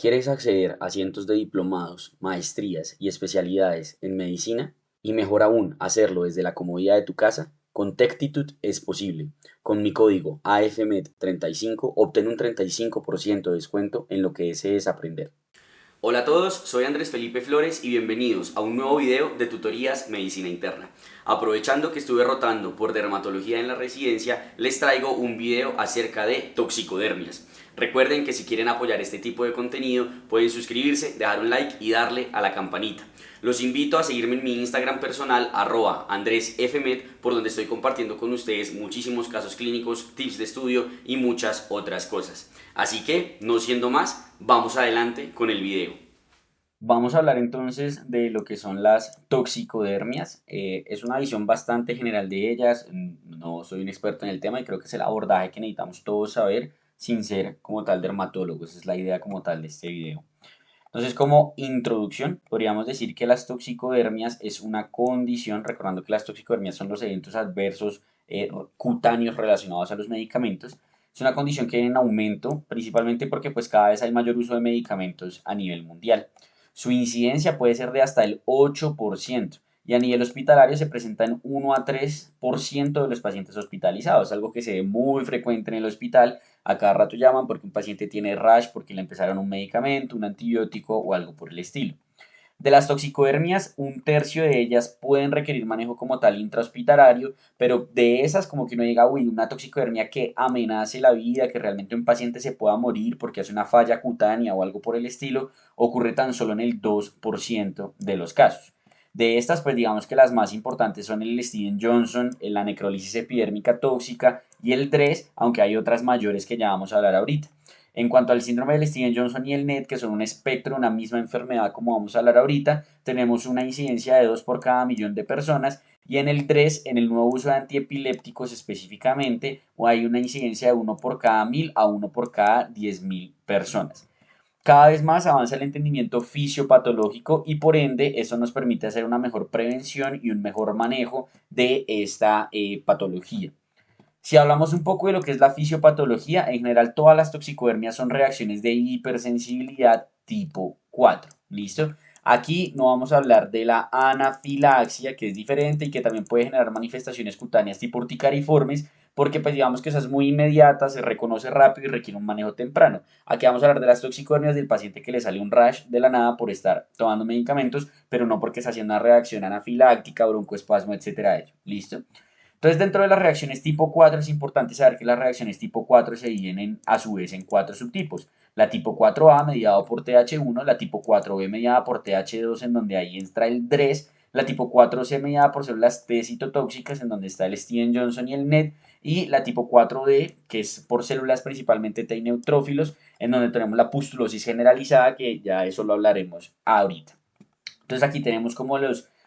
¿Quieres acceder a cientos de diplomados, maestrías y especialidades en medicina? Y mejor aún, hacerlo desde la comodidad de tu casa. Con Tectitude es posible. Con mi código AFMED35 obtén un 35% de descuento en lo que desees aprender. Hola a todos, soy Andrés Felipe Flores y bienvenidos a un nuevo video de tutorías Medicina Interna. Aprovechando que estuve rotando por dermatología en la residencia, les traigo un video acerca de toxicodermias. Recuerden que si quieren apoyar este tipo de contenido, pueden suscribirse, dejar un like y darle a la campanita. Los invito a seguirme en mi Instagram personal, @AndresFmed, por donde estoy compartiendo con ustedes muchísimos casos clínicos, tips de estudio y muchas otras cosas. Así que, no siendo más, vamos adelante con el video. Vamos a hablar entonces de lo que son las toxicodermias. Es una visión bastante general de ellas. No soy un experto en el tema y creo que es el abordaje que necesitamos todos saber sin ser como tal dermatólogos. Esa es la idea como tal de este video. Entonces, como introducción, podríamos decir que las toxicodermias es una condición, recordando que las toxicodermias son los eventos adversos cutáneos relacionados a los medicamentos. Es una condición que viene en aumento, principalmente porque pues cada vez hay mayor uso de medicamentos a nivel mundial. Su incidencia puede ser de hasta el 8% y a nivel hospitalario se presenta en 1 a 3% de los pacientes hospitalizados, algo que se ve muy frecuente en el hospital. A cada rato llaman porque un paciente tiene rash, porque le empezaron un medicamento, un antibiótico o algo por el estilo. De las toxicodermias, un tercio de ellas pueden requerir manejo como tal intrahospitalario, pero de esas como que uno diga, uy, una toxicodermia que amenace la vida, que realmente un paciente se pueda morir porque hace una falla cutánea o algo por el estilo, ocurre tan solo en el 2% de los casos. De estas, pues digamos que las más importantes son el Steven Johnson, la necrólisis epidérmica tóxica y el DRES, aunque hay otras mayores que ya vamos a hablar ahorita. En cuanto al síndrome del Steven Johnson y el NET, que son un espectro, una misma enfermedad como vamos a hablar ahorita, tenemos una incidencia de 2 por cada millón de personas y en el DRES, en el nuevo uso de antiepilépticos específicamente, hay una incidencia de 1 por cada 1000 a 1 por cada 10.000 personas. Cada vez más avanza el entendimiento fisiopatológico y por ende eso nos permite hacer una mejor prevención y un mejor manejo de esta patología. Si hablamos un poco de lo que es la fisiopatología, en general todas las toxicodermias son reacciones de hipersensibilidad tipo 4. ¿Listo? Aquí no vamos a hablar de la anafilaxia, que es diferente y que también puede generar manifestaciones cutáneas tipo urticariformes, porque pues digamos que esa es muy inmediata, se reconoce rápido y requiere un manejo temprano. Aquí vamos a hablar de las toxicodermias del paciente que le sale un rash de la nada por estar tomando medicamentos, pero no porque está haciendo una reacción anafiláctica, broncoespasmo, etcétera. ¿Listo? Entonces, dentro de las reacciones tipo 4 es importante saber que las reacciones tipo 4 se dividen a su vez en cuatro subtipos. La tipo 4A mediada por TH1, la tipo 4B mediada por TH2 en donde ahí entra el DRES, la tipo 4C mediada por células T citotóxicas en donde está el Steven Johnson y el NET y la tipo 4D que es por células principalmente T neutrófilos en donde tenemos la pustulosis generalizada que ya eso lo hablaremos ahorita. Entonces aquí tenemos como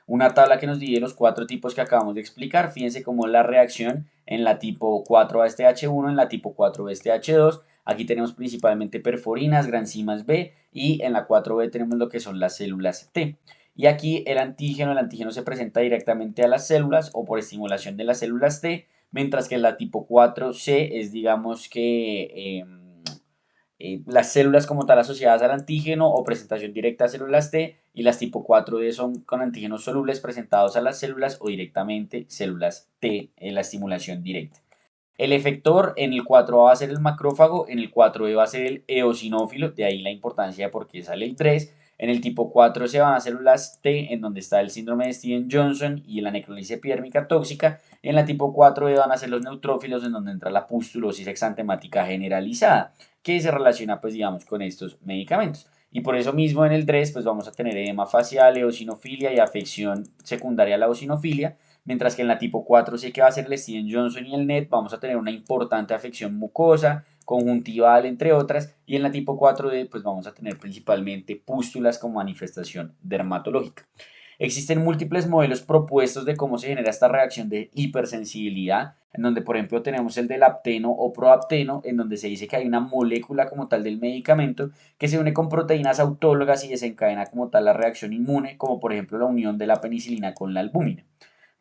una tabla que nos divide los cuatro tipos que acabamos de explicar. Fíjense cómo la reacción en la tipo 4A este H1, en la tipo 4B este H2. Aquí tenemos principalmente perforinas, granzimas B y en la 4B tenemos lo que son las células T. Y aquí el antígeno se presenta directamente a las células o por estimulación de las células T, mientras que en la tipo 4C es digamos que las células como tal asociadas al antígeno o presentación directa a células T y las tipo 4D son con antígenos solubles presentados a las células o directamente células T en la estimulación directa. El efector en el 4A va a ser el macrófago, en el 4B va a ser el eosinófilo, de ahí la importancia de por qué sale el 3. En el tipo 4 se van a células T, en donde está el síndrome de Steven Johnson y la necrólisis epidérmica tóxica. En la tipo 4B van a ser los neutrófilos, en donde entra la pustulosis exantemática generalizada, que se relaciona, pues, digamos, con estos medicamentos. Y por eso mismo en el 3, pues vamos a tener edema facial, eosinofilia y afección secundaria a la eosinofilia, mientras que en la tipo 4C que va a ser el Steven Johnson y el NET vamos a tener una importante afección mucosa, conjuntival, entre otras, y en la tipo 4D pues vamos a tener principalmente pústulas como manifestación dermatológica. Existen múltiples modelos propuestos de cómo se genera esta reacción de hipersensibilidad, en donde por ejemplo tenemos el del apteno o proapteno, en donde se dice que hay una molécula como tal del medicamento que se une con proteínas autólogas y desencadena como tal la reacción inmune, como por ejemplo la unión de la penicilina con la albúmina.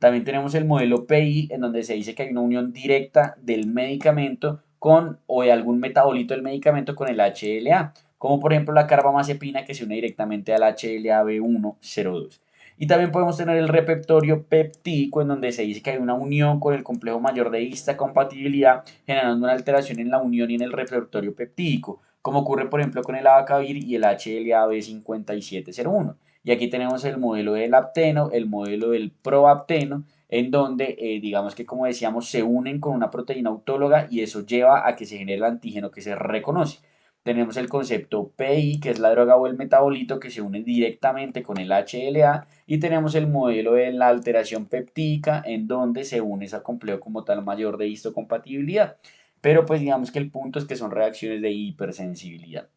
También tenemos el modelo PI, en donde se dice que hay una unión directa del medicamento con o de algún metabolito del medicamento con el HLA, como por ejemplo la carbamazepina que se une directamente al HLA-B102. Y también podemos tener el repertorio peptídico, en donde se dice que hay una unión con el complejo mayor de histocompatibilidad, generando una alteración en la unión y en el repertorio peptídico, como ocurre por ejemplo con el abacavir y el HLA-B5701. Y aquí tenemos el modelo del apteno, el modelo del proapteno, en donde digamos que como decíamos se unen con una proteína autóloga y eso lleva a que se genere el antígeno que se reconoce. Tenemos el concepto PI, que es la droga o el metabolito que se une directamente con el HLA, y tenemos el modelo de la alteración peptídica, en donde se une ese complejo como tal mayor de histocompatibilidad. Pero pues digamos que el punto es que son reacciones de hipersensibilidad.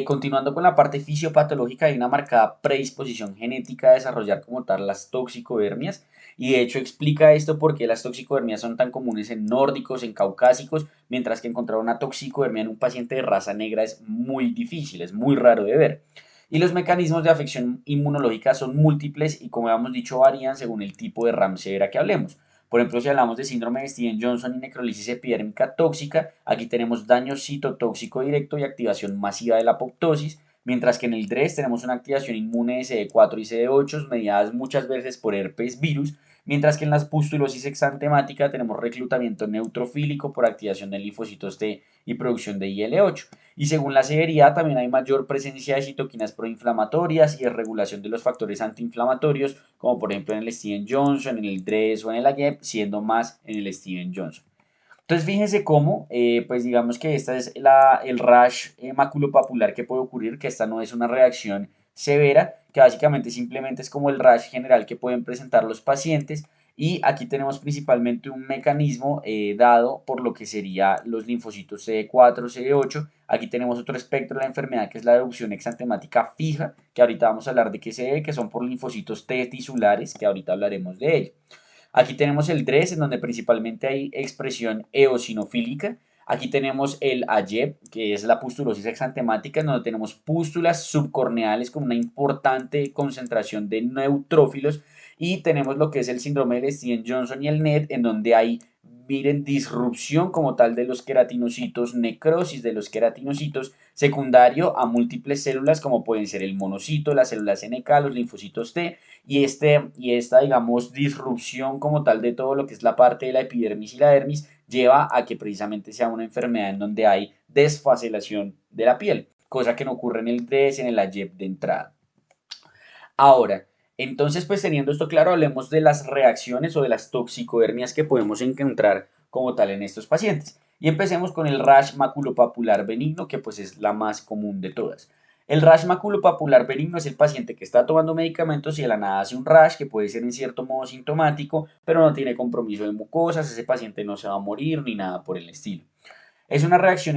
Continuando con la parte fisiopatológica, hay una marcada predisposición genética a desarrollar como tal las toxicodermias, y de hecho explica esto porque las toxicodermias son tan comunes en nórdicos, en caucásicos, mientras que encontrar una toxicodermia en un paciente de raza negra es muy difícil, es muy raro de ver. Y los mecanismos de afección inmunológica son múltiples y como habíamos dicho varían según el tipo de RAM severa que hablemos. Por ejemplo, si hablamos de síndrome de Steven-Johnson y necrólisis epidérmica tóxica, aquí tenemos daño citotóxico directo y activación masiva de la apoptosis, mientras que en el DRES tenemos una activación inmune de CD4 y CD8 mediadas muchas veces por herpes virus, mientras que en la pustulosis exantemática tenemos reclutamiento neutrofílico por activación de linfocitos T y producción de IL-8. Y según la severidad también hay mayor presencia de citoquinas proinflamatorias y de regulación de los factores antiinflamatorios, como por ejemplo en el Steven Johnson, en el DRES o en el AGEP, siendo más en el Steven Johnson. Entonces fíjense cómo, pues digamos que esta es el rash maculopapular que puede ocurrir, que esta no es una reacción severa, que básicamente simplemente es como el rash general que pueden presentar los pacientes. Y aquí tenemos principalmente un mecanismo dado por lo que sería los linfocitos CD4, CD8. Aquí tenemos otro espectro de la enfermedad que es la erupción exantemática fija, que ahorita vamos a hablar de qué se debe, que son por linfocitos T tisulares, que ahorita hablaremos de ello. Aquí tenemos el DRES, en donde principalmente hay expresión eosinofílica. Aquí tenemos el AYEP, que es la pustulosis exantemática, en donde tenemos pústulas subcorneales con una importante concentración de neutrófilos. Y tenemos lo que es el síndrome de Steven-Johnson y el NET, en donde hay, miren, disrupción como tal de los queratinocitos, necrosis de los queratinocitos, secundario a múltiples células como pueden ser el monocito, las células NK, los linfocitos T, y esta, digamos, disrupción como tal de todo lo que es la parte de la epidermis y la dermis lleva a que precisamente sea una enfermedad en donde hay desfacelación de la piel, cosa que no ocurre en el DRES, en el AYEP de entrada. Ahora, entonces, pues teniendo esto claro, hablemos de las reacciones o de las toxicodermias que podemos encontrar como tal en estos pacientes. Y empecemos con el rash maculopapular benigno, que pues es la más común de todas. El rash maculopapular benigno es el paciente que está tomando medicamentos y de la nada hace un rash que puede ser en cierto modo sintomático, pero no tiene compromiso de mucosas, ese paciente no se va a morir ni nada por el estilo. Es una reacción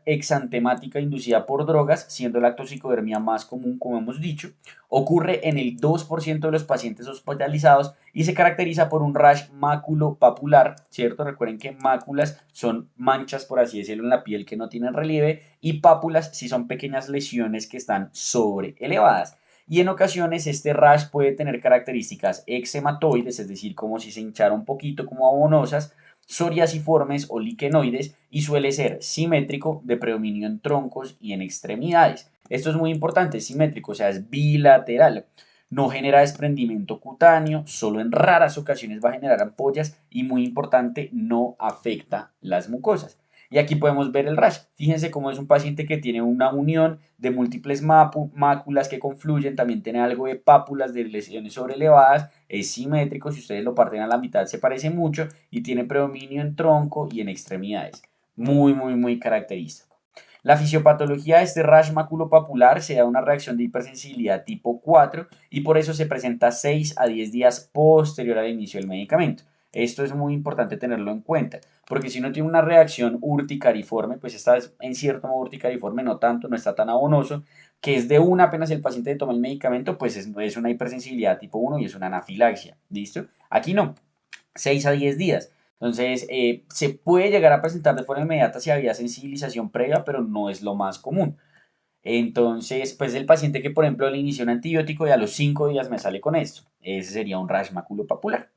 exantemática inducida por drogas, siendo la toxicodermia más común, como hemos dicho. Ocurre en el 2% de los pacientes hospitalizados y se caracteriza por un rash maculopapular, ¿cierto? Recuerden que máculas son manchas, por así decirlo, en la piel que no tienen relieve, y pápulas sí son pequeñas lesiones que están sobre elevadas. Y en ocasiones este rash puede tener características eczematoides, es decir, como si se hinchara un poquito, como abonosas, psoriasiformes o liquenoides, y suele ser simétrico, de predominio en troncos y en extremidades. Esto es muy importante, es simétrico, o sea, es bilateral. No genera desprendimiento cutáneo, solo en raras ocasiones va a generar ampollas y muy importante, no afecta las mucosas. Y aquí podemos ver el rash. Fíjense cómo es un paciente que tiene una unión de múltiples máculas que confluyen, también tiene algo de pápulas de lesiones sobrelevadas, es simétrico, si ustedes lo parten a la mitad se parece mucho y tiene predominio en tronco y en extremidades. Muy, muy, muy característico. La fisiopatología de este rash maculopapular se da una reacción de hipersensibilidad tipo 4 y por eso se presenta 6 a 10 días posterior al inicio del medicamento. Esto es muy importante tenerlo en cuenta, porque si uno tiene una reacción urticariforme, pues esta es en cierto modo urticariforme, no tanto, no está tan abonoso, que es de una apenas el paciente toma el medicamento, pues es una hipersensibilidad tipo 1 y es una anafilaxia, ¿listo? Aquí no, 6 a 10 días. Entonces, se puede llegar a presentar de forma inmediata si había sensibilización previa, pero no es lo más común. Entonces, pues el paciente que, por ejemplo, le inició un antibiótico y a los 5 días me sale con esto. Ese sería un rash maculopapular.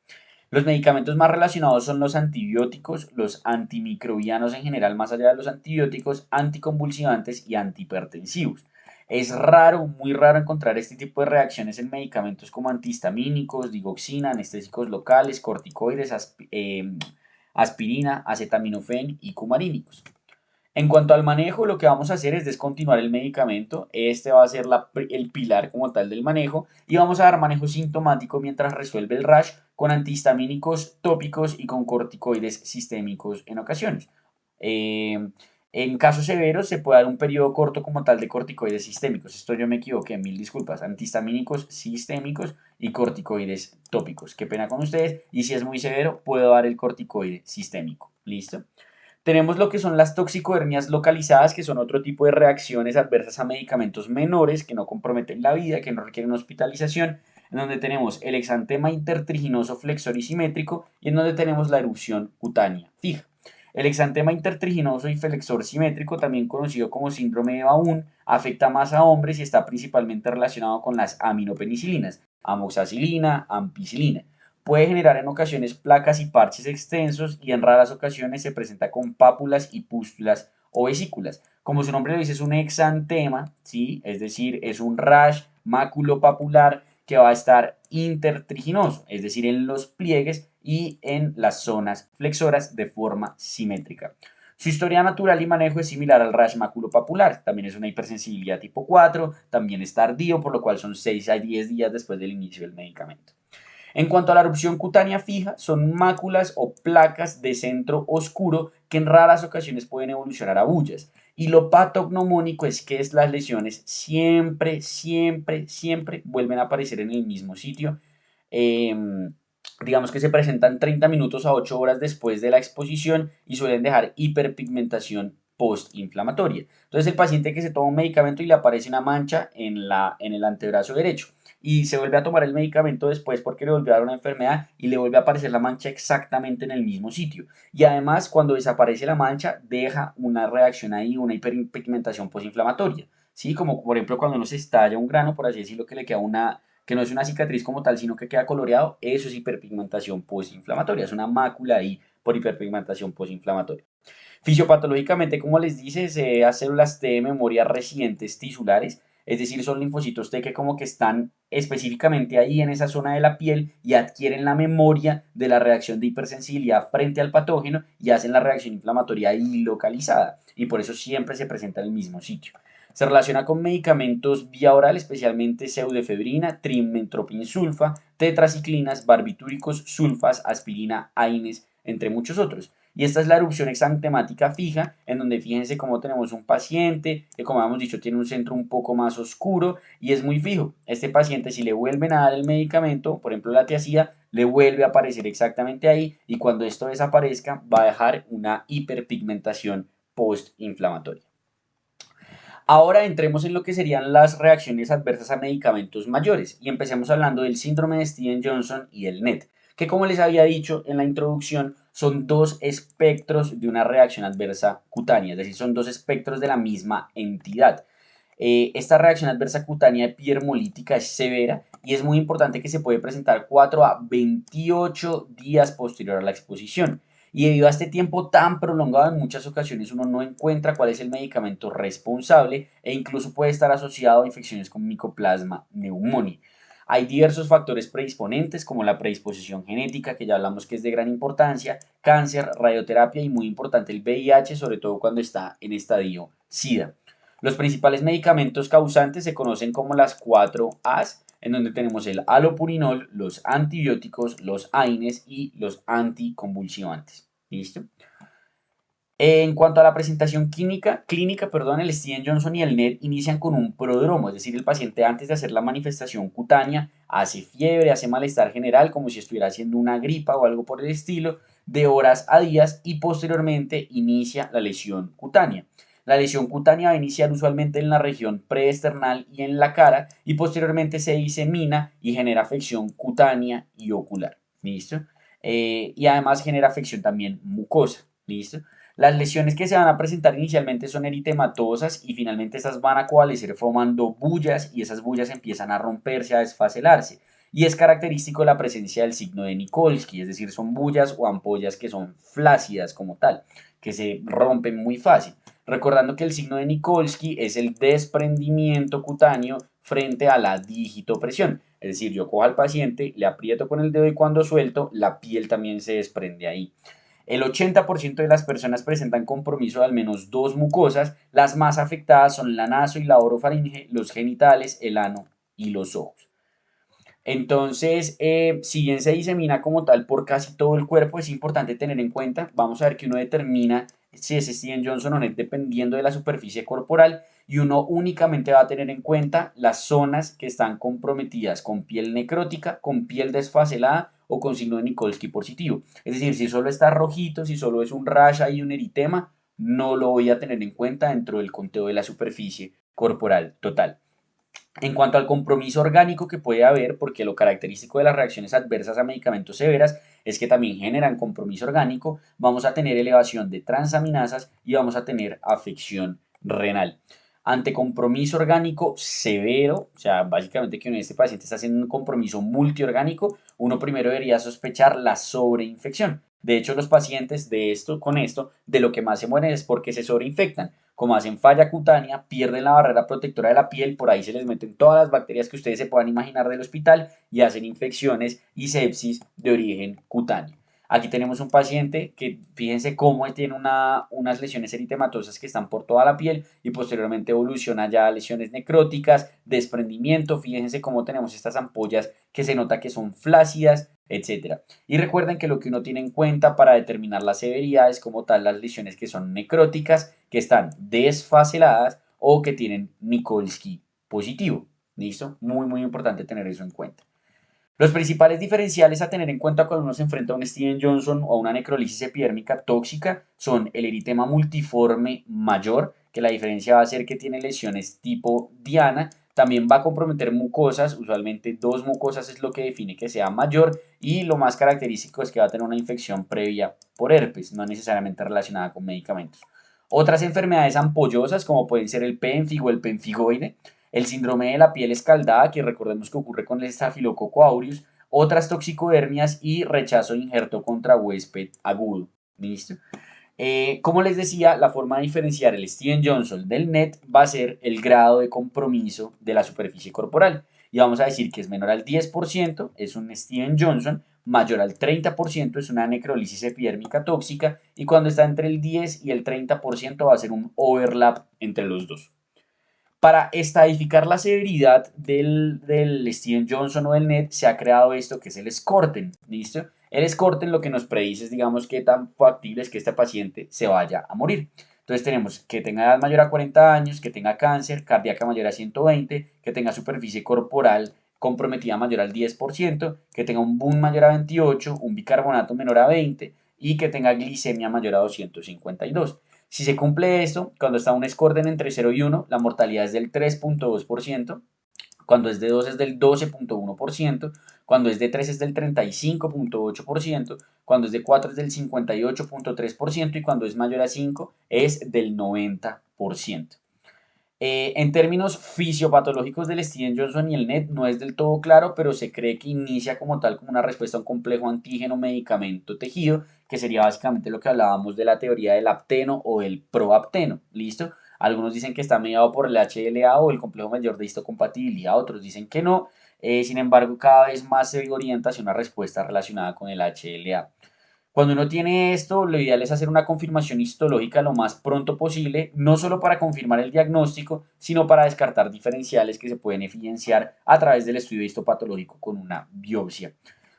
Los medicamentos más relacionados son los antibióticos, los antimicrobianos en general, más allá de los antibióticos, anticonvulsivantes y antihipertensivos. Es raro, muy raro encontrar este tipo de reacciones en medicamentos como antihistamínicos, digoxina, anestésicos locales, corticoides, aspirina, acetaminofén y cumarínicos. En cuanto al manejo, lo que vamos a hacer es descontinuar el medicamento. Este va a ser el pilar como tal del manejo y vamos a dar manejo sintomático mientras resuelve el rash con antihistamínicos tópicos y con corticoides sistémicos en ocasiones. Eh, en casos severos se puede dar un periodo corto como tal de corticoides sistémicos. Esto yo me equivoqué, mil disculpas. Antihistamínicos sistémicos y corticoides tópicos. Qué pena con ustedes. Y si es muy severo, puedo dar el corticoide sistémico. ¿Listo? Tenemos lo que son las toxicohernias localizadas, que son otro tipo de reacciones adversas a medicamentos menores que no comprometen la vida, que no requieren hospitalización, en donde tenemos el exantema intertriginoso flexor y simétrico y en donde tenemos la erupción cutánea fija. El exantema intertriginoso y flexor simétrico, también conocido como síndrome de Baun, afecta más a hombres y está principalmente relacionado con las aminopenicilinas, amoxicilina, ampicilina. Puede generar en ocasiones placas y parches extensos y en raras ocasiones se presenta con pápulas y pústulas o vesículas. Como su nombre lo dice, es un exantema, ¿sí? Es decir, es un rash maculopapular que va a estar intertriginoso, es decir, en los pliegues y en las zonas flexoras de forma simétrica. Su historia natural y manejo es similar al rash maculopapular, también es una hipersensibilidad tipo 4, también es tardío, por lo cual son 6 a 10 días después del inicio del medicamento. En cuanto a la erupción cutánea fija, son máculas o placas de centro oscuro que en raras ocasiones pueden evolucionar a bullas. Y lo patognomónico es que las lesiones siempre vuelven a aparecer en el mismo sitio. Eh, digamos que se presentan 30 minutos a 8 horas después de la exposición y suelen dejar hiperpigmentación postinflamatoria. Entonces el paciente que se toma un medicamento y le aparece una mancha en el antebrazo derecho y se vuelve a tomar el medicamento después porque le volvió a dar una enfermedad y le vuelve a aparecer la mancha exactamente en el mismo sitio. Y además, cuando desaparece la mancha, deja una reacción ahí, una hiperpigmentación postinflamatoria. ¿Sí? Como por ejemplo cuando uno se estalla un grano, por así decirlo, que le queda que no es una cicatriz como tal, sino que queda coloreado, eso es hiperpigmentación postinflamatoria, es una mácula ahí por hiperpigmentación postinflamatoria. Fisiopatológicamente, como les dice, se hacen células T de memoria recientes tisulares, es decir, son linfocitos T que como que están específicamente ahí en esa zona de la piel y adquieren la memoria de la reacción de hipersensibilidad frente al patógeno y hacen la reacción inflamatoria ahí localizada y por eso siempre se presenta en el mismo sitio. Se relaciona con medicamentos vía oral, especialmente pseudoefedrina, trimmetoprim sulfa, tetraciclinas, barbitúricos, sulfas, aspirina, AINES, entre muchos otros. Y esta es la erupción exantemática fija, en donde fíjense cómo tenemos un paciente que, como hemos dicho, tiene un centro un poco más oscuro y es muy fijo. Este paciente, si le vuelven a dar el medicamento, por ejemplo la tiacida, le vuelve a aparecer exactamente ahí y cuando esto desaparezca va a dejar una hiperpigmentación postinflamatoria. Ahora entremos en lo que serían las reacciones adversas a medicamentos mayores y empecemos hablando del síndrome de Steven-Johnson y el NET, que como les había dicho en la introducción son dos espectros de una reacción adversa cutánea, es decir, son dos espectros de la misma entidad. Esta reacción adversa cutánea epiermolítica es severa y es muy importante que se puede presentar 4 a 28 días posterior a la exposición. Y debido a este tiempo tan prolongado, en muchas ocasiones uno no encuentra cuál es el medicamento responsable e incluso puede estar asociado a infecciones con Mycoplasma pneumoniae. Hay diversos factores predisponentes como la predisposición genética, que ya hablamos que es de gran importancia, cáncer, radioterapia y muy importante el VIH, sobre todo cuando está en estadio SIDA. Los principales medicamentos causantes se conocen como las 4 A's, en donde tenemos el alopurinol, los antibióticos, los AINES y los anticonvulsivantes. ¿Listo? En cuanto a la presentación el Steven Johnson y el NET inician con un prodromo, es decir, el paciente antes de hacer la manifestación cutánea hace fiebre, hace malestar general, como si estuviera haciendo una gripa o algo por el estilo, de horas a días y posteriormente inicia la lesión cutánea. La lesión cutánea va a iniciar usualmente en la región preesternal y en la cara y posteriormente se disemina y genera afección cutánea y ocular. ¿Listo? Y además genera afección también mucosa. ¿Listo? Las lesiones que se van a presentar inicialmente son eritematosas y finalmente estas van a coalescer formando bullas y esas bullas empiezan a romperse, a desfacelarse. y es característico la presencia del signo de Nikolsky, es decir, son bullas o ampollas que son flácidas como tal, que se rompen muy fácil. Recordando que el signo de Nikolsky es el desprendimiento cutáneo frente a la digitopresión. Es decir, yo cojo al paciente, le aprieto con el dedo y cuando suelto, la piel también se desprende ahí. El 80% de las personas presentan compromiso de al menos dos mucosas. Las más afectadas son la naso y la orofaringe, los genitales, el ano y los ojos. Entonces, si bien se disemina como tal por casi todo el cuerpo, es importante tener en cuenta, vamos a ver que uno determina si es Steven Johnson o no dependiendo de la superficie corporal y uno únicamente va a tener en cuenta las zonas que están comprometidas con piel necrótica, con piel desfacelada o con signo de Nikolsky positivo. Es decir, si solo está rojito, si solo es un rash y un eritema, no lo voy a tener en cuenta dentro del conteo de la superficie corporal total. En cuanto al compromiso orgánico que puede haber, porque lo característico de las reacciones adversas a medicamentos severas es que también generan compromiso orgánico, vamos a tener elevación de transaminasas y vamos a tener afección renal. Ante compromiso orgánico severo, o sea, básicamente que este paciente está haciendo un compromiso multiorgánico, uno primero debería sospechar la sobreinfección. De hecho, los pacientes con esto, de lo que más se mueren es porque se sobreinfectan. Como hacen falla cutánea, pierden la barrera protectora de la piel, por ahí se les meten todas las bacterias que ustedes se puedan imaginar del hospital y hacen infecciones y sepsis de origen cutáneo. Aquí tenemos un paciente que fíjense cómo tiene unas lesiones eritematosas que están por toda la piel y posteriormente evoluciona ya a lesiones necróticas, desprendimiento, fíjense cómo tenemos estas ampollas que se nota que son flácidas, etcétera. Y recuerden que lo que uno tiene en cuenta para determinar la severidad es como tal las lesiones que son necróticas, que están desfaceladas o que tienen Nikolsky positivo. ¿Listo? Muy, muy importante tener eso en cuenta. Los principales diferenciales a tener en cuenta cuando uno se enfrenta a un Steven Johnson o a una necrolisis epidérmica tóxica son el eritema multiforme mayor, que la diferencia va a ser que tiene lesiones tipo diana, también va a comprometer mucosas, usualmente dos mucosas es lo que define que sea mayor y lo más característico es que va a tener una infección previa por herpes, no necesariamente relacionada con medicamentos. Otras enfermedades ampollosas como pueden ser el pénfigo o el penfigoide, el síndrome de la piel escaldada, que recordemos que ocurre con el estafilococo aureus, otras toxicodermias y rechazo de injerto contra huésped agudo. ¿Listo? Como les decía, la forma de diferenciar el Steven Johnson del NET va a ser el grado de compromiso de la superficie corporal. Y vamos a decir que es menor al 10%, es un Steven Johnson, mayor al 30% es una necrolisis epidérmica tóxica y cuando está entre el 10 y el 30% va a ser un overlap entre los dos. Para estadificar la severidad del Steven Johnson o del NET, se ha creado esto que es el SCORTEN, ¿listo? El SCORTEN lo que nos predice es, digamos, qué tan factible es que este paciente se vaya a morir. Entonces tenemos que tenga edad mayor a 40 años, que tenga cáncer, cardíaca mayor a 120, que tenga superficie corporal comprometida mayor al 10%, que tenga un BUN mayor a 28, un bicarbonato menor a 20 y que tenga glicemia mayor a 252. Si se cumple esto, cuando está un score de entre 0 y 1, la mortalidad es del 3.2%, cuando es de 2 es del 12.1%, cuando es de 3 es del 35.8%, cuando es de 4 es del 58.3% y cuando es mayor a 5 es del 90%. En términos fisiopatológicos del Steven Johnson y el NET no es del todo claro, pero se cree que inicia como tal como una respuesta a un complejo antígeno medicamento tejido, que sería básicamente lo que hablábamos de la teoría del apteno o el proapteno, ¿listo? Algunos dicen que está mediado por el HLA o el complejo mayor de histocompatibilidad, otros dicen que no. Sin embargo, cada vez más se orienta hacia una respuesta relacionada con el HLA. Cuando uno tiene esto, lo ideal es hacer una confirmación histológica lo más pronto posible, no solo para confirmar el diagnóstico, sino para descartar diferenciales que se pueden evidenciar a través del estudio histopatológico con una biopsia.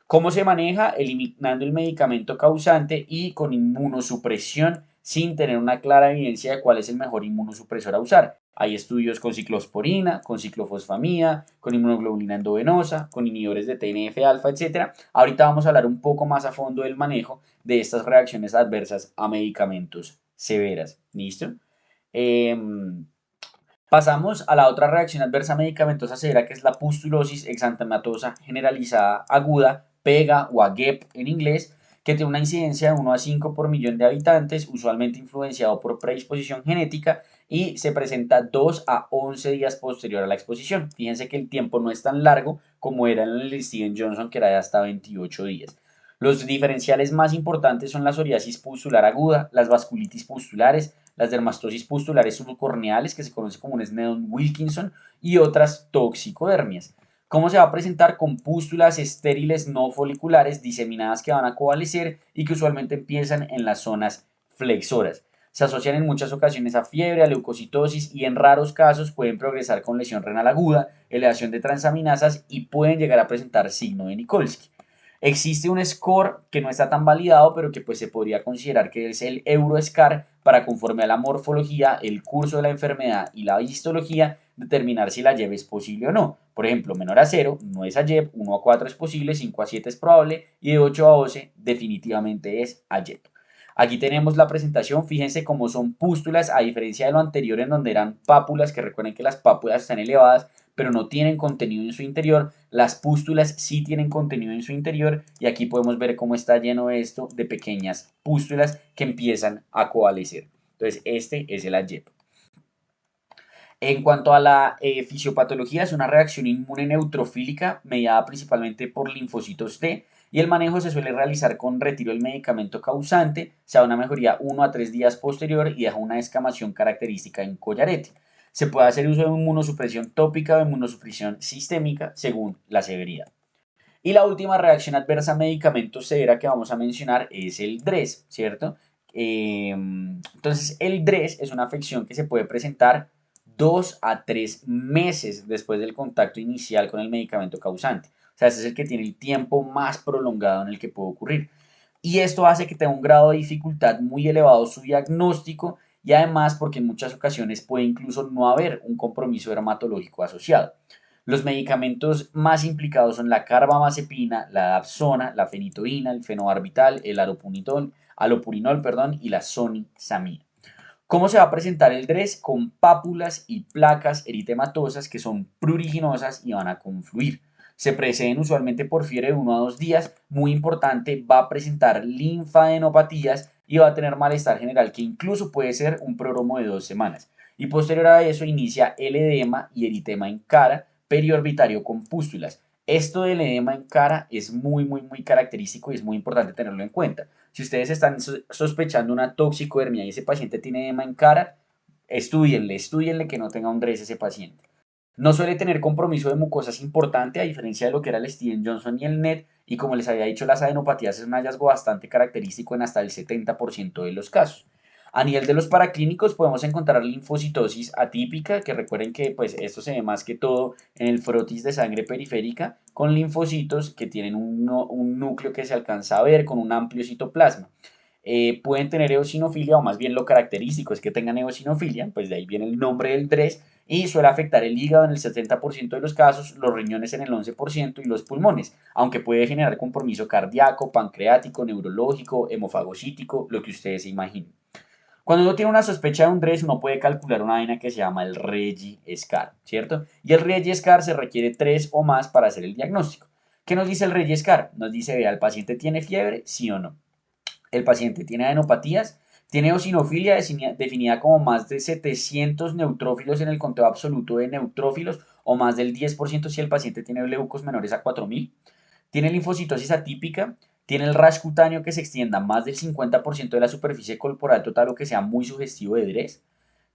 ¿Cómo se maneja? Eliminando el medicamento causante y con inmunosupresión sin tener una clara evidencia de cuál es el mejor inmunosupresor a usar. Hay estudios con ciclosporina, con ciclofosfamida, con inmunoglobulina endovenosa, con inhibidores de TNF-alfa, etc. Ahorita vamos a hablar un poco más a fondo del manejo de estas reacciones adversas a medicamentos severas. ¿Listo? Pasamos a la otra reacción adversa medicamentosa severa que es la pustulosis exantematosa generalizada aguda, PEGA o AGEP en inglés, que tiene una incidencia de 1 a 5 por millón de habitantes, usualmente influenciado por predisposición genética y se presenta 2 a 11 días posterior a la exposición. Fíjense que el tiempo no es tan largo como era en el Steven Johnson, que era de hasta 28 días. Los diferenciales más importantes son la psoriasis pustular aguda, las vasculitis pustulares, las dermatosis pustulares subcorneales, que se conoce como un Sneddon-Wilkinson, y otras toxicodermias. ¿Cómo se va a presentar? Con pústulas estériles no foliculares diseminadas que van a coalescer y que usualmente empiezan en las zonas flexoras. Se asocian en muchas ocasiones a fiebre, a leucocitosis y en raros casos pueden progresar con lesión renal aguda, elevación de transaminasas y pueden llegar a presentar signo de Nikolsky. Existe un score que no está tan validado, pero que pues se podría considerar que es el Euroscar para, conforme a la morfología, el curso de la enfermedad y la histología, determinar si la YEP es posible o no. Por ejemplo, menor a 0 no es AYEP, 1 a 4 es posible, 5 a 7 es probable y de 8 a 12 definitivamente es AYEP. Aquí tenemos la presentación, fíjense cómo son pústulas, a diferencia de lo anterior en donde eran pápulas, que recuerden que las pápulas están elevadas, pero no tienen contenido en su interior. Las pústulas sí tienen contenido en su interior y aquí podemos ver cómo está lleno esto de pequeñas pústulas que empiezan a coalescer. Entonces este es el AYEP. En cuanto a la fisiopatología, es una reacción inmune neutrofílica mediada principalmente por linfocitos T y el manejo se suele realizar con retiro del medicamento causante, se da una mejoría 1 a 3 días posterior y deja una descamación característica en collarete. Se puede hacer uso de inmunosupresión tópica o inmunosupresión sistémica según la severidad. Y la última reacción adversa a medicamentos severa que vamos a mencionar es el DRES, ¿cierto? Entonces, el DRES es una afección que se puede presentar 2 a 3 meses después del contacto inicial con el medicamento causante. O sea, ese es el que tiene el tiempo más prolongado en el que puede ocurrir. Y esto hace que tenga un grado de dificultad muy elevado su diagnóstico y además porque en muchas ocasiones puede incluso no haber un compromiso dermatológico asociado. Los medicamentos más implicados son la carbamazepina, la dapsona, la fenitoína, el fenobarbital, el alopurinol, y la sonisamida. ¿Cómo se va a presentar el DRES? Con pápulas y placas eritematosas que son pruriginosas y van a confluir. Se preceden usualmente por fiebre de 1 a 2 días. Muy importante, va a presentar linfadenopatías y va a tener malestar general que incluso puede ser un prodromo de 2 semanas. Y posterior a eso inicia el edema y eritema en cara, periorbitario con pústulas. Esto del edema en cara es muy característico y es muy importante tenerlo en cuenta. Si ustedes están sospechando una toxicodermia y ese paciente tiene edema en cara, estudienle que no tenga un DRES ese paciente. No suele tener compromiso de mucosas importante, a diferencia de lo que era el Steven Johnson y el NET, y como les había dicho, las adenopatías es un hallazgo bastante característico en hasta el 70% de los casos. A nivel de los paraclínicos podemos encontrar linfocitosis atípica, que recuerden que pues esto se ve más que todo en el frotis de sangre periférica, con linfocitos que tienen un núcleo que se alcanza a ver con un amplio citoplasma. Pueden tener eosinofilia, o más bien lo característico es que tengan eosinofilia, pues de ahí viene el nombre del DRES, y suele afectar el hígado en el 70% de los casos, los riñones en el 11% y los pulmones, aunque puede generar compromiso cardíaco, pancreático, neurológico, hemofagocítico, lo que ustedes se imaginen. Cuando uno tiene una sospecha de un DRES, uno puede calcular una vaina que se llama el Reggie-Scar, ¿cierto? Y el Reggie-Scar se requiere 3 o más para hacer el diagnóstico. ¿Qué nos dice el Reggie-Scar? Nos dice, vea, ¿el paciente tiene fiebre? ¿Sí o no? ¿El paciente tiene adenopatías? ¿Tiene eosinofilia definida como más de 700 neutrófilos en el conteo absoluto de neutrófilos o más del 10% si el paciente tiene leucos menores a 4000? ¿Tiene linfocitosis atípica? ¿Tiene el rash cutáneo que se extienda más del 50% de la superficie corporal total o que sea muy sugestivo de DRES?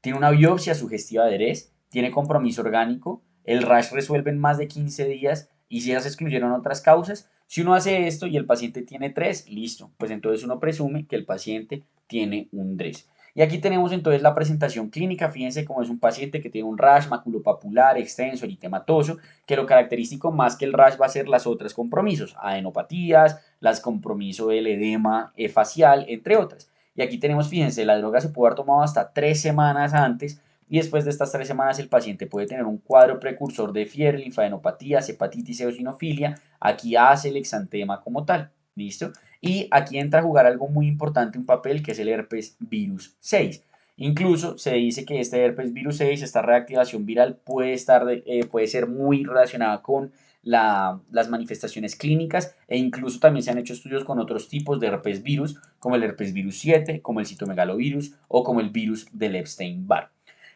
¿Tiene una biopsia sugestiva de DRES? ¿Tiene compromiso orgánico? ¿El rash resuelve en más de 15 días? ¿Y si ya se excluyeron otras causas? Si uno hace esto y el paciente tiene 3, listo, pues entonces uno presume que el paciente tiene un DRES. Y aquí tenemos entonces la presentación clínica. Fíjense cómo es un paciente que tiene un rash maculopapular extenso, eritematoso, que lo característico más que el rash va a ser las otras compromisos, adenopatías, las compromiso del edema facial, entre otras. Y aquí tenemos, fíjense, la droga se puede haber tomado hasta 3 semanas antes y después de estas 3 semanas el paciente puede tener un cuadro precursor de fiebre, linfadenopatías, hepatitis, eosinofilia. Aquí hace el exantema como tal. ¿Listo? Y aquí entra a jugar algo muy importante, un papel que es el herpes virus 6. Incluso se dice que este herpes virus 6, esta reactivación viral, puede ser muy relacionada con las manifestaciones clínicas e incluso también se han hecho estudios con otros tipos de herpes virus, como el herpes virus 7, como el citomegalovirus o como el virus del Epstein-Barr.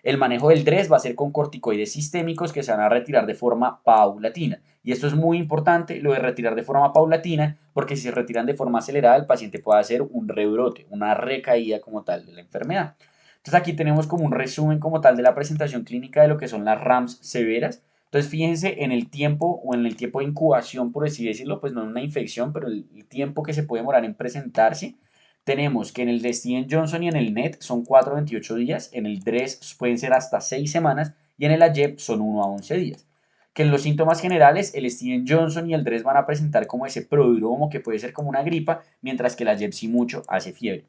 El manejo del DRES va a ser con corticoides sistémicos que se van a retirar de forma paulatina. Y esto es muy importante, lo de retirar de forma paulatina, porque si se retiran de forma acelerada, el paciente puede hacer un rebrote, una recaída como tal de la enfermedad. Entonces aquí tenemos como un resumen como tal de la presentación clínica de lo que son las RAMS severas. Entonces fíjense en el tiempo o en el tiempo de incubación, por así decirlo, pues no en una infección, pero el tiempo que se puede demorar en presentarse. Tenemos que en el de Steven Johnson y en el NET son 4 a 28 días, en el DRES pueden ser hasta 6 semanas y en el AYEP son 1 a 11 días. Que en los síntomas generales el Steven Johnson y el DRES van a presentar como ese prodromo que puede ser como una gripa, mientras que el AYEP sí mucho hace fiebre.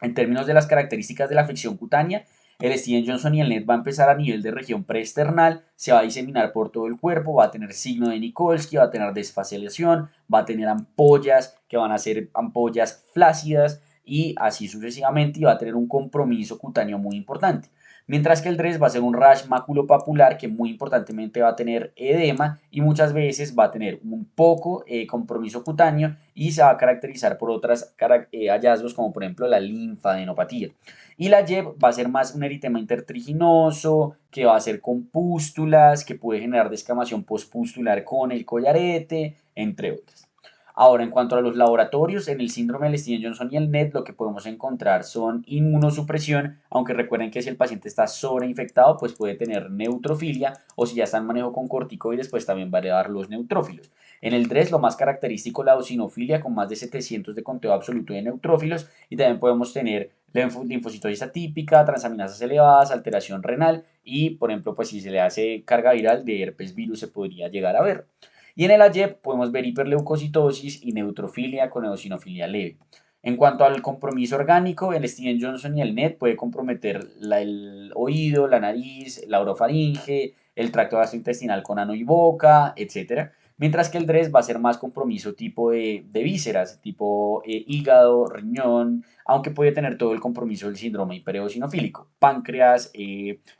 En términos de las características de la afección cutánea, el Steven Johnson y el NET va a empezar a nivel de región preesternal, se va a diseminar por todo el cuerpo, va a tener signo de Nikolsky, va a tener desfacelación, va a tener ampollas que van a ser ampollas flácidas y así sucesivamente y va a tener un compromiso cutáneo muy importante. Mientras que el DRES va a ser un rash maculopapular que muy importantemente va a tener edema y muchas veces va a tener un poco compromiso cutáneo y se va a caracterizar por otros hallazgos como por ejemplo la linfadenopatía. Y la YEP va a ser más un eritema intertriginoso, que va a ser con pústulas, que puede generar descamación postpustular con el collarete, entre otras. Ahora, en cuanto a los laboratorios, en el síndrome de Steven-Johnson y el NET, lo que podemos encontrar son inmunosupresión, aunque recuerden que si el paciente está sobreinfectado, pues puede tener neutrofilia, o si ya está en manejo con corticoides, pues también va a dar los neutrófilos. En el DRES, lo más característico, la eosinofilia, con más de 700 de conteo absoluto de neutrófilos, y también podemos tener linfocitosis atípica, transaminasas elevadas, alteración renal, y, por ejemplo, pues si se le hace carga viral de herpes virus, se podría llegar a ver. Y en el AYEP podemos ver hiperleucocitosis y neutrofilia con eosinofilia leve. En cuanto al compromiso orgánico, el Steven Johnson y el NET puede comprometer el oído, la nariz, la orofaringe, el tracto gastrointestinal con ano y boca, etc. Mientras que el DRES va a ser más compromiso tipo de vísceras, tipo hígado, riñón, aunque puede tener todo el compromiso del síndrome hipereosinofílico, páncreas,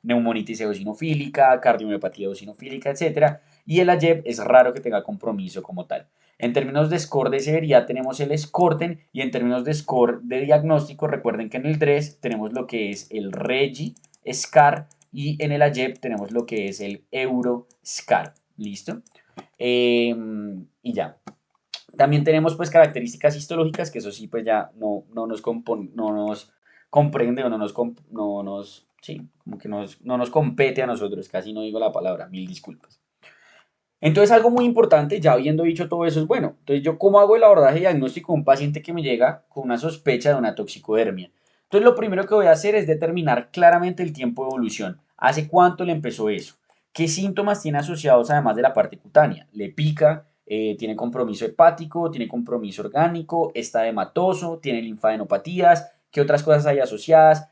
neumonitis eosinofílica, cardiomiopatía eosinofílica, etc. Y el AYEP es raro que tenga compromiso como tal. En términos de score de severidad tenemos el SCORTEN y en términos de score de diagnóstico recuerden que en el DRES tenemos lo que es el REGI, SCAR y en el AYEP tenemos lo que es el EURO-SCAR. ¿Listo? Y ya. También tenemos pues características histológicas que eso sí pues ya no nos comprende o sí, como que no nos compete a nosotros, casi no digo la palabra, mil disculpas. Entonces, algo muy importante, ya habiendo dicho todo eso, es bueno. Entonces, ¿yo cómo hago el abordaje diagnóstico de un paciente que me llega con una sospecha de una toxicodermia? Entonces, lo primero que voy a hacer es determinar claramente el tiempo de evolución. ¿Hace cuánto le empezó eso? ¿Qué síntomas tiene asociados además de la parte cutánea? ¿Le pica? ¿Tiene compromiso hepático? ¿Tiene compromiso orgánico? ¿Está hematoso? ¿Tiene linfadenopatías? ¿Qué otras cosas hay asociadas?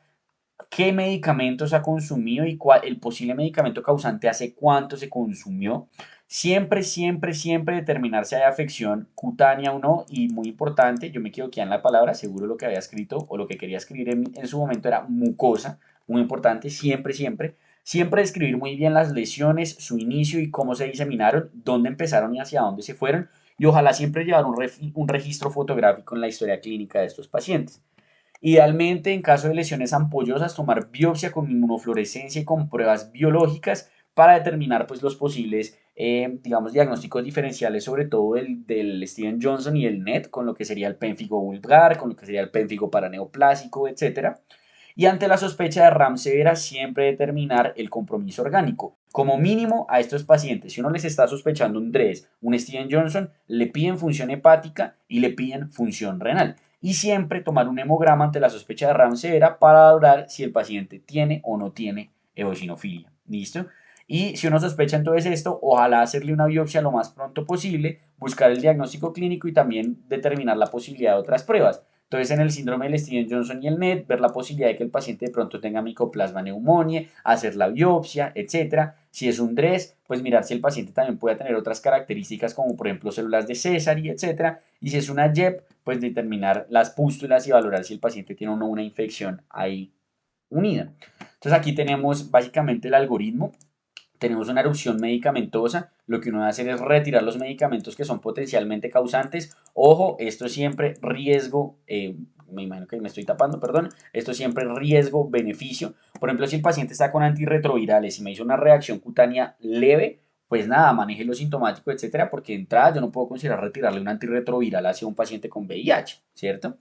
¿Qué medicamentos ha consumido y cuál, el posible medicamento causante hace cuánto se consumió? Siempre, siempre, siempre determinar si hay afección cutánea o no. Y muy importante, yo me equivoqué en la palabra, seguro lo que había escrito o lo que quería escribir en su momento era mucosa. Muy importante, siempre, siempre. Siempre describir muy bien las lesiones, su inicio y cómo se diseminaron, dónde empezaron y hacia dónde se fueron. Y ojalá siempre llevar un registro fotográfico en la historia clínica de estos pacientes. Idealmente, en caso de lesiones ampollosas, tomar biopsia con inmunofluorescencia y con pruebas biológicas para determinar pues, los posibles, digamos, diagnósticos diferenciales, sobre todo del Steven Johnson y el NET, con lo que sería el pénfigo vulgar, con lo que sería el pénfigo paraneoplásico, etc. Y ante la sospecha de RAM severa, siempre determinar el compromiso orgánico. Como mínimo a estos pacientes, si uno les está sospechando un DRES, un Steven Johnson, le piden función hepática y le piden función renal. Y siempre tomar un hemograma ante la sospecha de RAM severa para valorar si el paciente tiene o no tiene eosinofilia. ¿Listo? Y si uno sospecha entonces esto, ojalá hacerle una biopsia lo más pronto posible, buscar el diagnóstico clínico y también determinar la posibilidad de otras pruebas. Entonces, en el síndrome del Steven Johnson y el NET, ver la posibilidad de que el paciente de pronto tenga micoplasma pneumoniae, hacer la biopsia, etcétera. Si es un DRES, pues mirar si el paciente también puede tener otras características como por ejemplo células de César etcétera. Y si es una YEP, pues determinar las pústulas y valorar si el paciente tiene o no una infección ahí unida. Entonces aquí tenemos básicamente el algoritmo. Tenemos una erupción medicamentosa, lo que uno va a hacer es retirar los medicamentos que son potencialmente causantes. Ojo, esto es siempre riesgo, me imagino que me estoy tapando, perdón, esto es siempre riesgo-beneficio. Por ejemplo, si el paciente está con antirretrovirales y me hizo una reacción cutánea leve, pues nada, maneje lo sintomático, etcétera, porque de entrada yo no puedo considerar retirarle un antirretroviral hacia un paciente con VIH, ¿cierto?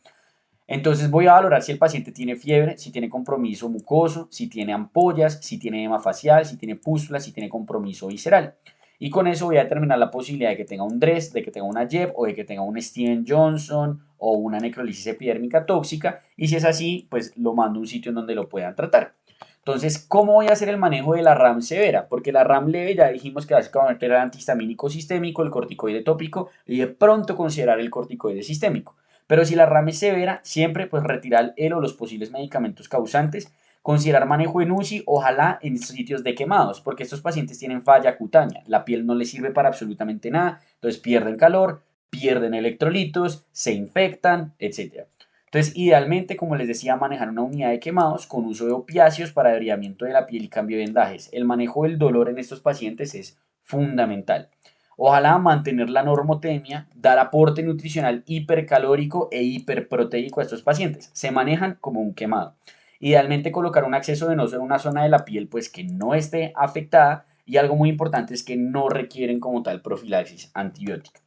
Entonces voy a valorar si el paciente tiene fiebre, si tiene compromiso mucoso, si tiene ampollas, si tiene edema facial, si tiene pústulas, si tiene compromiso visceral. Y con eso voy a determinar la posibilidad de que tenga un DRESS, de que tenga una JEB o de que tenga un Steven Johnson o una necrolisis epidérmica tóxica. Y si es así, pues lo mando a un sitio en donde lo puedan tratar. Entonces, ¿cómo voy a hacer el manejo de la RAM severa? Porque la RAM leve ya dijimos que básicamente era el antihistamínico sistémico, el corticoide tópico y de pronto considerar el corticoide sistémico. Pero si la RAM es severa, siempre pues retirar el o los posibles medicamentos causantes, considerar manejo en UCI, ojalá en sitios de quemados, porque estos pacientes tienen falla cutánea, la piel no les sirve para absolutamente nada, entonces pierden calor, pierden electrolitos, se infectan, etc. Entonces, idealmente, como les decía, manejar una unidad de quemados con uso de opiáceos para derivamiento de la piel y cambio de vendajes. El manejo del dolor en estos pacientes es fundamental. Ojalá mantener la normotemia, dar aporte nutricional hipercalórico e hiperproteico a estos pacientes. Se manejan como un quemado. Idealmente colocar un acceso venoso en una zona de la piel pues que no esté afectada y algo muy importante es que no requieren como tal profilaxis antibiótica.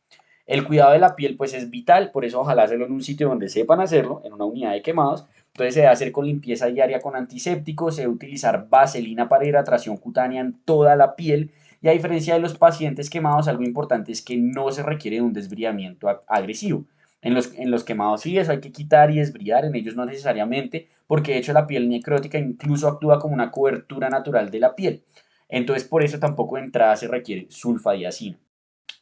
El cuidado de la piel pues es vital, por eso ojalá hacerlo en un sitio donde sepan hacerlo, en una unidad de quemados. Entonces se debe hacer con limpieza diaria con antisépticos, se debe utilizar vaselina para hidratación cutánea en toda la piel y a diferencia de los pacientes quemados, algo importante es que no se requiere de un desbridamiento agresivo. En los quemados sí, eso hay que quitar y desbridar, en ellos no necesariamente, porque de hecho la piel necrótica incluso actúa como una cobertura natural de la piel. Entonces por eso tampoco de entrada se requiere sulfadiazina.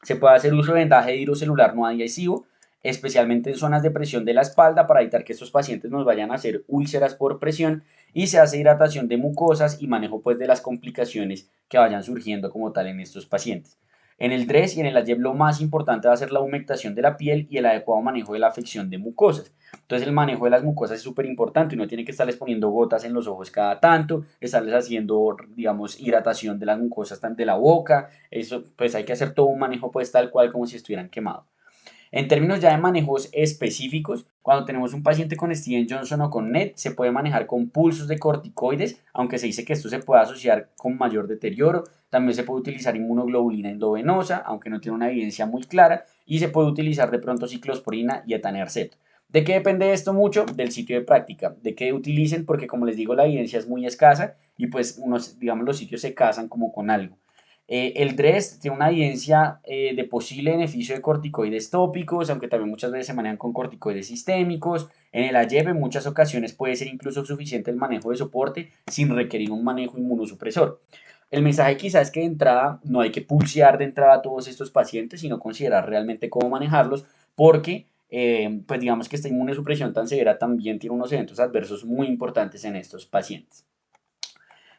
Se puede hacer uso de vendaje hidrocelular no adhesivo, especialmente en zonas de presión de la espalda para evitar que estos pacientes nos vayan a hacer úlceras por presión y se hace hidratación de mucosas y manejo pues de las complicaciones que vayan surgiendo como tal en estos pacientes. En el DRES y en el AYEP lo más importante va a ser la humectación de la piel y el adecuado manejo de la afección de mucosas. Entonces el manejo de las mucosas es súper importante, uno tiene que estarles poniendo gotas en los ojos cada tanto, estarles haciendo, digamos, hidratación de las mucosas de la boca, eso pues hay que hacer todo un manejo pues tal cual como si estuvieran quemados. En términos ya de manejos específicos, cuando tenemos un paciente con Steven Johnson o con NET, se puede manejar con pulsos de corticoides, aunque se dice que esto se puede asociar con mayor deterioro. También se puede utilizar inmunoglobulina endovenosa, aunque no tiene una evidencia muy clara, y se puede utilizar de pronto ciclosporina y etanercept. ¿De qué depende esto mucho? Del sitio de práctica, de qué utilicen, porque como les digo, la evidencia es muy escasa y pues unos, digamos, los sitios se casan como con algo. El DRES tiene una evidencia de posible beneficio de corticoides tópicos, aunque también muchas veces se manejan con corticoides sistémicos. En el AYEP en muchas ocasiones puede ser incluso suficiente el manejo de soporte sin requerir un manejo inmunosupresor. El mensaje quizás es que de entrada no hay que pulsear de entrada a todos estos pacientes, sino considerar realmente cómo manejarlos, porque pues digamos que esta inmunosupresión tan severa también tiene unos eventos adversos muy importantes en estos pacientes.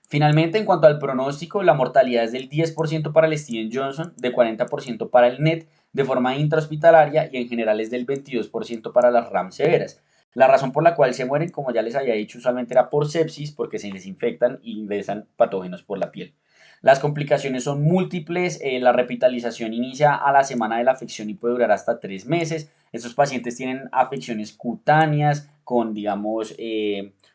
Finalmente, en cuanto al pronóstico, la mortalidad es del 10% para el Steven Johnson, de 40% para el NET, de forma intrahospitalaria y en general es del 22% para las RAM severas. La razón por la cual se mueren, como ya les había dicho, usualmente era por sepsis, porque se les infectan y ingresan patógenos por la piel. Las complicaciones son múltiples, la repitalización inicia a la semana de la afección y puede durar hasta 3 meses. Estos pacientes tienen afecciones cutáneas con, digamos,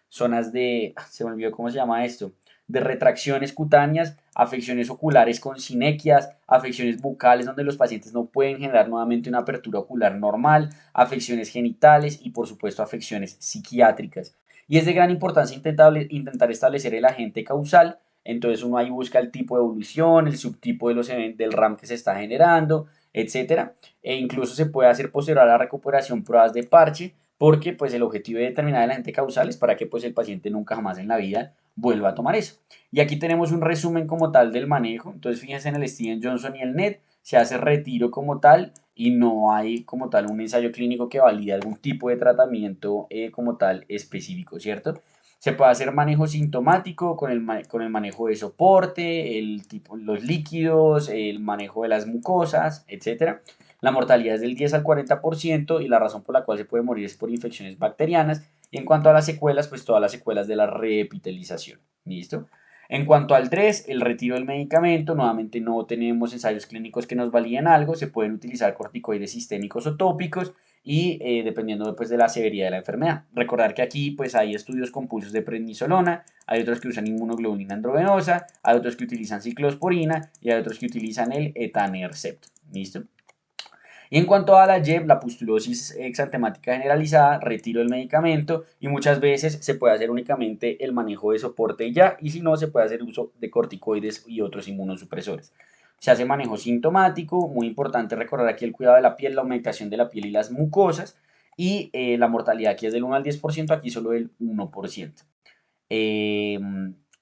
zonas de, se me olvidó cómo se llama esto, de retracciones cutáneas, afecciones oculares con sinequias, afecciones bucales donde los pacientes no pueden generar nuevamente una apertura ocular normal, afecciones genitales y por supuesto afecciones psiquiátricas. Y es de gran importancia intentar establecer el agente causal. Entonces uno ahí busca el tipo de evolución, el subtipo de del RAM que se está generando, etcétera. E incluso se puede hacer posterior a la recuperación pruebas de parche, porque pues el objetivo de determinar el agente causal es para que pues el paciente nunca jamás en la vida vuelva a tomar eso. Y aquí tenemos un resumen como tal del manejo. Entonces fíjense en el Steven Johnson y el NET, se hace retiro como tal y no hay como tal un ensayo clínico que valide algún tipo de tratamiento como tal específico, ¿cierto? Se puede hacer manejo sintomático con el manejo de soporte, los líquidos, el manejo de las mucosas, etc. La mortalidad es del 10 al 40% y la razón por la cual se puede morir es por infecciones bacterianas Y en cuanto a las secuelas, pues todas las secuelas de la reepitelización. ¿Listo? En cuanto al 3, el retiro del medicamento, nuevamente no tenemos ensayos clínicos que nos valían algo, se pueden utilizar corticoides sistémicos o tópicos y dependiendo pues, de la severidad de la enfermedad. Recordar que aquí pues hay estudios con pulsos de prednisolona, hay otros que usan inmunoglobulina endovenosa, hay otros que utilizan ciclosporina y hay otros que utilizan el etanercept. ¿Listo? Y en cuanto a la JEB, la pustulosis exantemática generalizada, retiro del medicamento y muchas veces se puede hacer únicamente el manejo de soporte y ya, y si no, se puede hacer uso de corticoides y otros inmunosupresores. Se hace manejo sintomático, muy importante recordar aquí el cuidado de la piel, la humectación de la piel y las mucosas, y la mortalidad aquí es del 1 al 10%, aquí solo del 1%. Eh,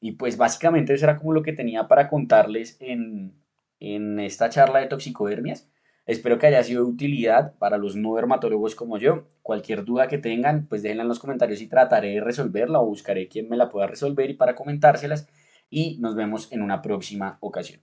y pues básicamente eso era como lo que tenía para contarles en esta charla de toxicodermias. Espero que haya sido de utilidad para los no dermatólogos como yo. Cualquier duda que tengan, pues déjenla en los comentarios y trataré de resolverla o buscaré quien me la pueda resolver y para comentárselas. Y nos vemos en una próxima ocasión.